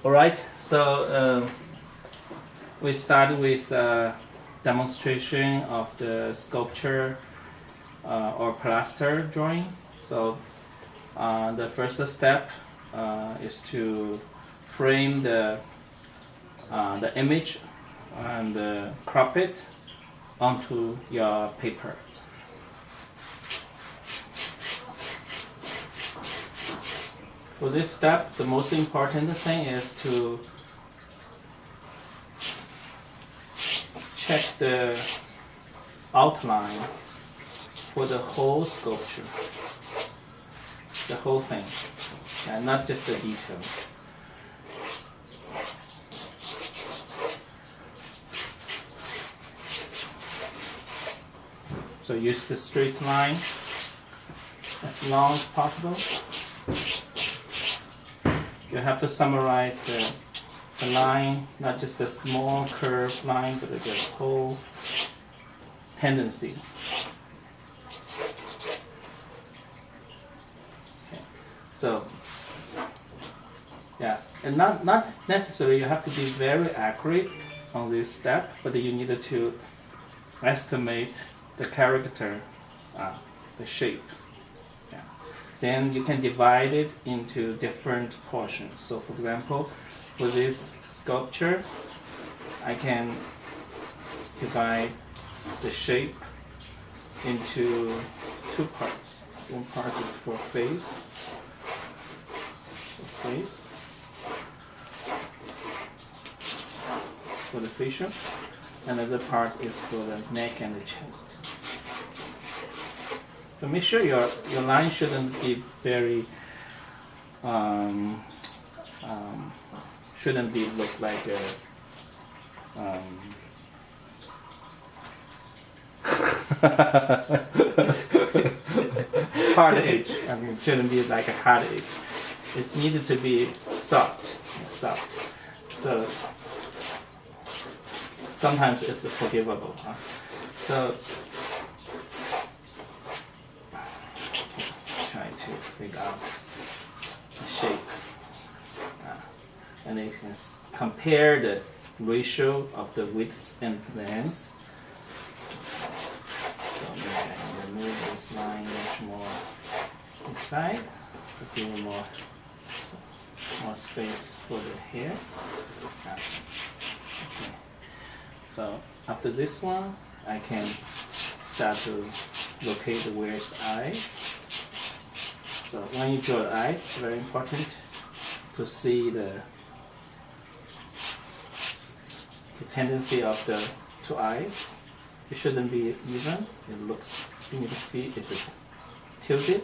All right, so we start with demonstration of the sculpture or plaster drawing. So the first step is to frame the image and crop it onto your paper. For this step, the most important thing is to check the outline for the whole sculpture, the whole thing, and not just the details. So use the straight line as long as possible. You have to summarize the line, not just the small curved line, but the whole tendency. Okay. So, yeah, and not necessarily you have to be very accurate on this step, but you need to estimate the character, the shape. Then you can divide it into different portions. So for example, for this sculpture, I can divide the shape into two parts. One part is for face, for the facial. Another part is for the neck and the chest. So make sure your line shouldn't be very shouldn't be look like a hard edge. I mean, it shouldn't be like a hard edge. It needed to be soft. So sometimes it's forgivable. So try to figure out the shape, and you can compare the ratio of the widths and lengths. So maybe I can remove this line much more inside, so give me more space for the hair. Okay. So after this one, I can start to locate where's the eyes. So when you draw the eyes, it's very important to see the tendency of the two eyes. It shouldn't be even. It looks, you need to see it's tilted.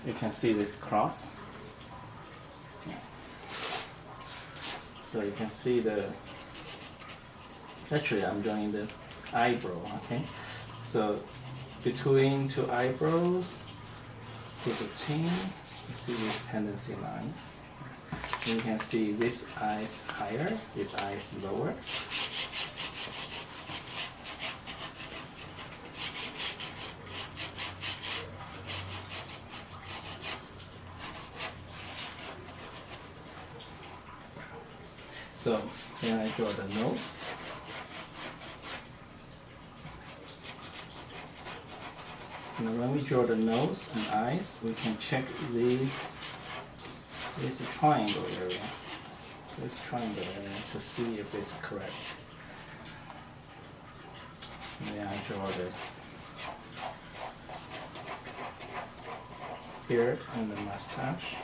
You can see this cross. So you can see the, actually I'm drawing the eyebrow, okay? So between two eyebrows to the chin, you see this tendency line. And you can see this eye is higher, this eye is lower. So then I draw the nose. And when we draw the nose and eyes, we can check this triangle area. This triangle area to see if it's correct. And then I draw the beard and the mustache.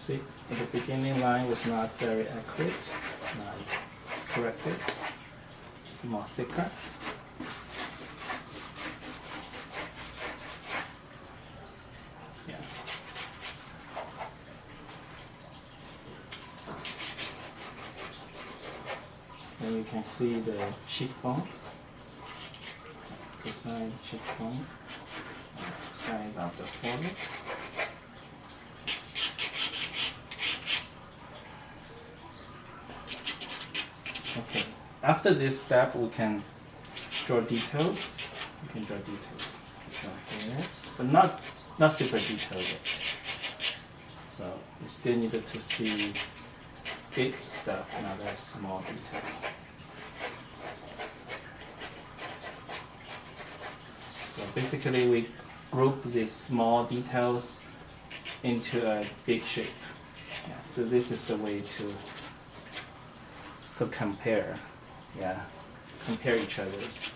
See, the beginning line was not very accurate. Now I correct it, more thicker. Yeah. Then you can see the cheekbone, the side cheekbone. side of the forehead. Okay, after this step we can draw details. We can draw details. Draw hairs, but not super detailed. So you still needed to see big stuff, not very small details. So basically we group these small details into a big shape. Yeah, so this is the way to compare. Yeah, compare each other's.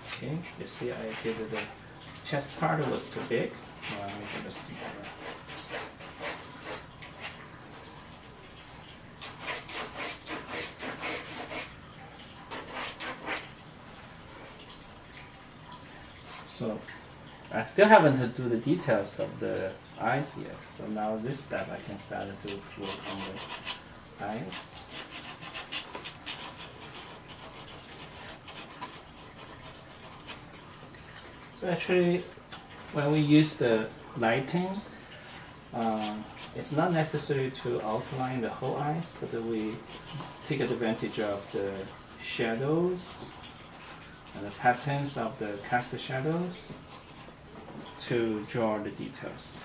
Okay, you see I did the chest part was too big, so I make it smaller. So I still haven't do the details of the eyes yet, so now this step I can start to work on the eyes. So actually, when we use the lighting, it's not necessary to outline the whole eyes, but we take advantage of the shadows and the patterns of the cast shadows to draw the details.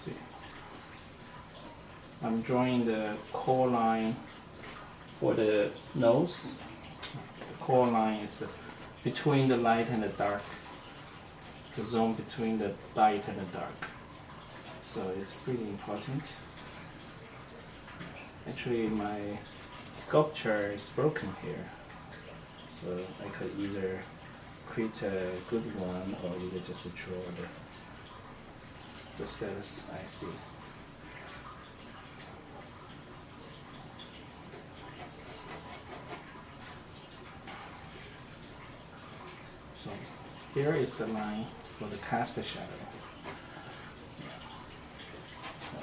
See, I'm drawing the core line for the nose. The core line is between the light and the dark. The zone between the light and the dark. So it's pretty important. Actually, my sculpture is broken here. So I could either create a good one or either just draw the status I see. So here is the line for the cast shadow. So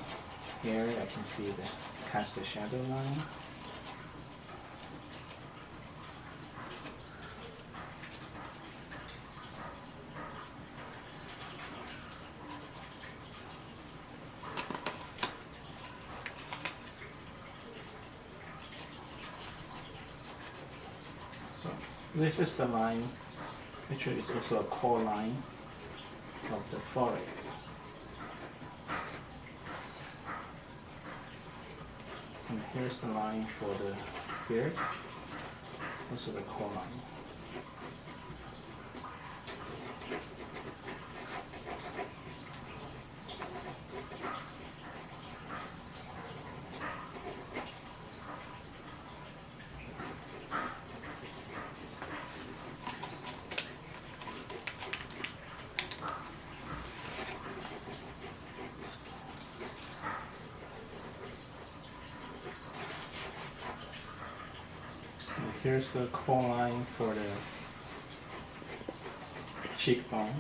here I can see the cast shadow line. So this is the line. Actually, it's also a core line of the forehead. And here's the line for the beard, also the core line. Here's the core line for the cheekbone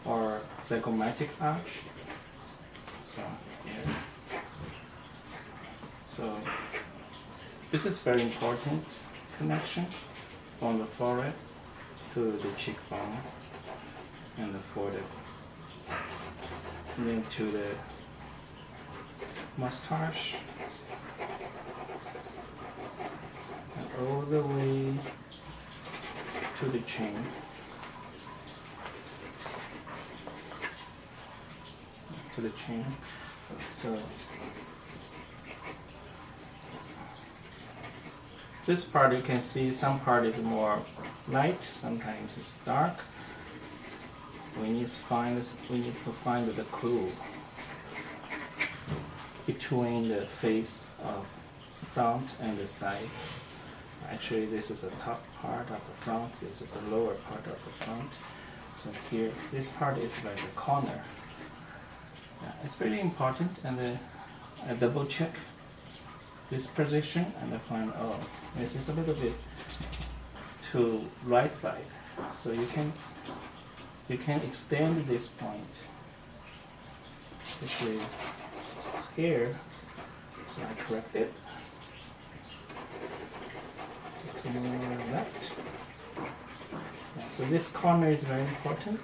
or zygomatic arch. So here. So this is very important connection from the forehead to the cheekbone and the forehead, and then to the mustache. All the way to the chin. To the chin. So this part you can see some part is more light, sometimes it's dark. We need to find the clue between the face of front and the side. Actually, this is the top part of the front, this is the lower part of the front. So here, this part is like a corner. Yeah, it's really important, and I double check this position and I find, oh, this is a little bit to right side, so you can extend this point. Actually, it's here, so I correct it. It's more left. Yeah, so this corner is very important.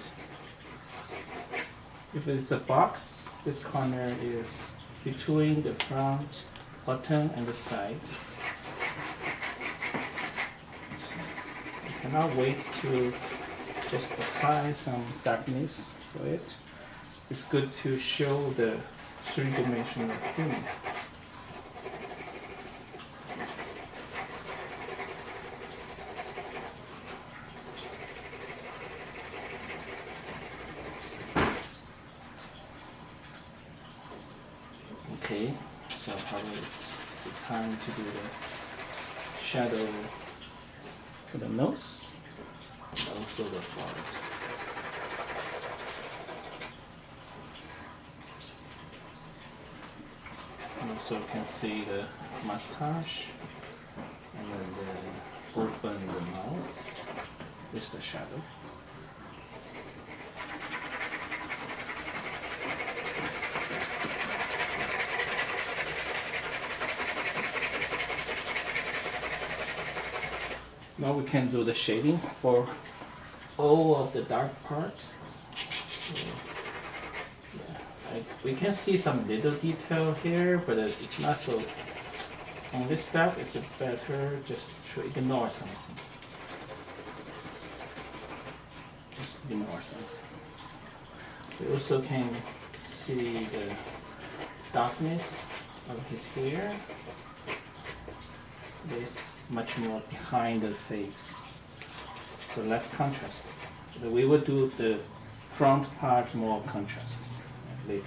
If it's a box, this corner is between the front button and the side. You cannot wait to just apply some darkness for it. It's good to show the three-dimensional theme. Okay, so probably it's time to do the shadow for the nose and also the forehead. And also you can see the mustache and then open the mouth with the shadow. Now we can do the shading for all of the dark part. So, yeah, we can see some little detail here, but it's not so. On this step, it's better just to ignore something. Just ignore something. We also can see the darkness of his hair. It's much more behind the face, so less contrast. We will do the front part more contrast later.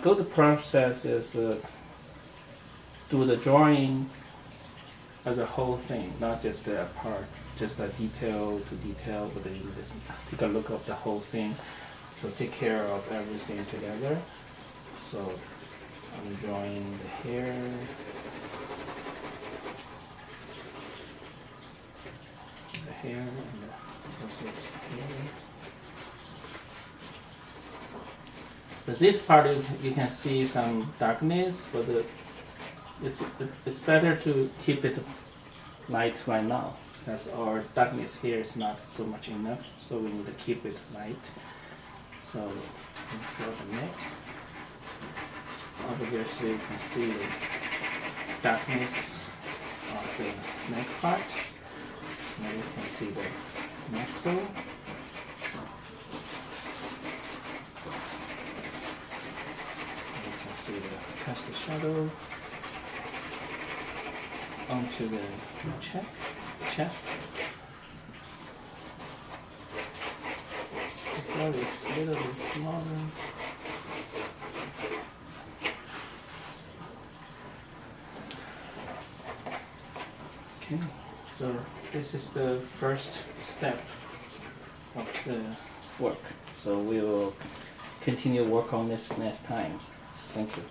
Go the process is do the drawing as a whole thing, not just a part, just a detail to detail, but then you just take a look at the whole thing. So take care of everything together. So I'm drawing the hair, and also the hair. But this part you can see some darkness, but it's better to keep it light right now, because our darkness here is not so much enough. So we need to keep it light. So draw the neck. Over here, so you can see the darkness of the neck part. Now you can see the muscle. And you can see the cast the shadow onto the chest. It's a little bit smaller. Okay, so this is the first step of the work. So we will continue work on this next time. Thank you.